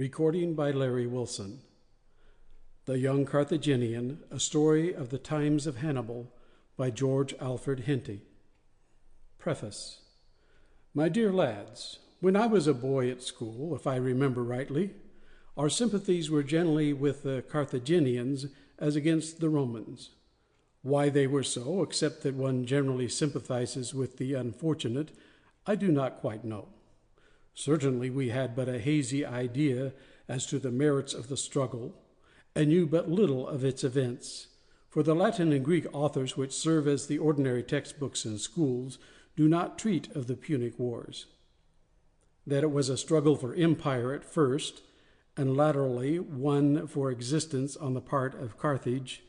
Recording by Larry Wilson. The Young Carthaginian, A Story of the Times of Hannibal by George Alfred Henty. Preface. My dear lads, when I was a boy at school, if I remember rightly, our sympathies were generally with the Carthaginians as against the Romans. Why they were so, except that one generally sympathizes with the unfortunate, I do not quite know. Certainly we had but a hazy idea as to the merits of the struggle, and knew but little of its events, for the Latin and Greek authors which serve as the ordinary textbooks in schools do not treat of the Punic Wars. That it was a struggle for empire at first, and latterly one for existence on the part of Carthage,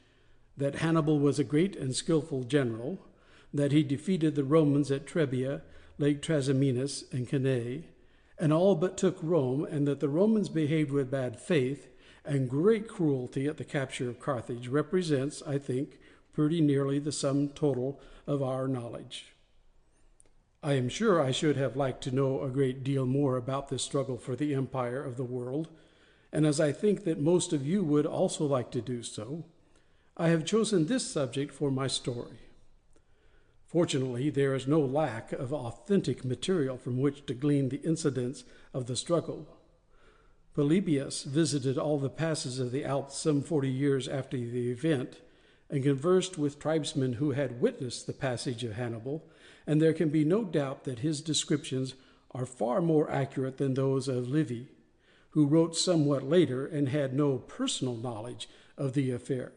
that Hannibal was a great and skillful general, that he defeated the Romans at Trebia, Lake Trasimenus, and Cannae, and all but took Rome, and that the Romans behaved with bad faith and great cruelty at the capture of Carthage, represents, I think, pretty nearly the sum total of our knowledge. I am sure I should have liked to know a great deal more about this struggle for the empire of the world, and as I think that most of you would also like to do so, I have chosen this subject for my story. Fortunately, there is no lack of authentic material from which to glean the incidents of the struggle. Polybius visited all the passes of the Alps some 40 years after the event, and conversed with tribesmen who had witnessed the passage of Hannibal, and there can be no doubt that his descriptions are far more accurate than those of Livy, who wrote somewhat later and had no personal knowledge of the affair.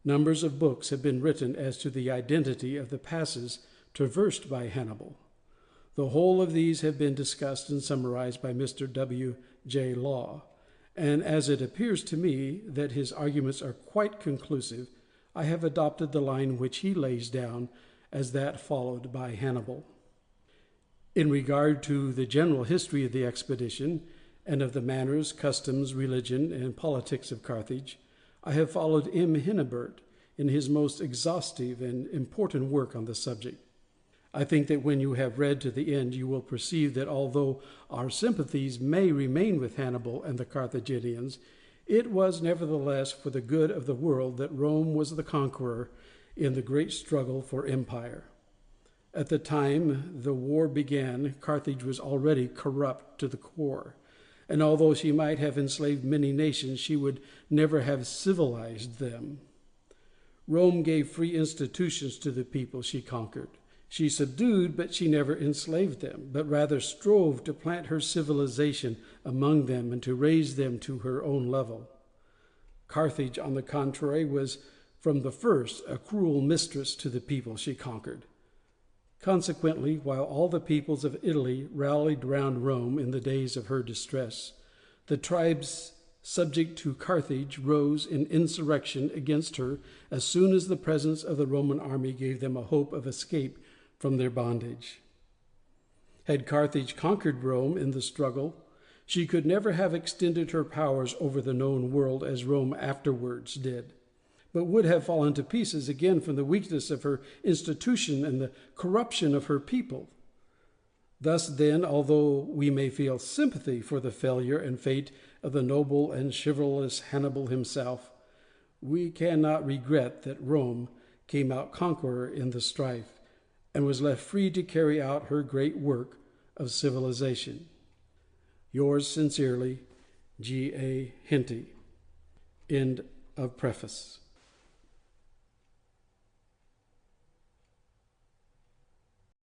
Numbers of books have been written as to the identity of the passes traversed by Hannibal. The whole of these have been discussed and summarized by Mr. W. J. Law, and as it appears to me that his arguments are quite conclusive, I have adopted the line which he lays down as that followed by Hannibal. In regard to the general history of the expedition, and of the manners, customs, religion, and politics of Carthage, I have followed M. Hennebert in his most exhaustive and important work on the subject. I think that when you have read to the end, you will perceive that although our sympathies may remain with Hannibal and the Carthaginians, it was nevertheless for the good of the world that Rome was the conqueror in the great struggle for empire. At the time the war began, Carthage was already corrupt to the core, and although she might have enslaved many nations, she would never have civilized them. Rome gave free institutions to the people she conquered. She subdued, but she never enslaved them, but rather strove to plant her civilization among them and to raise them to her own level. Carthage, on the contrary, was from the first a cruel mistress to the people she conquered. Consequently, while all the peoples of Italy rallied round Rome in the days of her distress, the tribes subject to Carthage rose in insurrection against her as soon as the presence of the Roman army gave them a hope of escape from their bondage. Had Carthage conquered Rome in the struggle, she could never have extended her powers over the known world as Rome afterwards did, but would have fallen to pieces again from the weakness of her institution and the corruption of her people. Thus, then, although we may feel sympathy for the failure and fate of the noble and chivalrous Hannibal himself, we cannot regret that Rome came out conqueror in the strife, and was left free to carry out her great work of civilization. Yours sincerely, G. A. Henty. End of preface.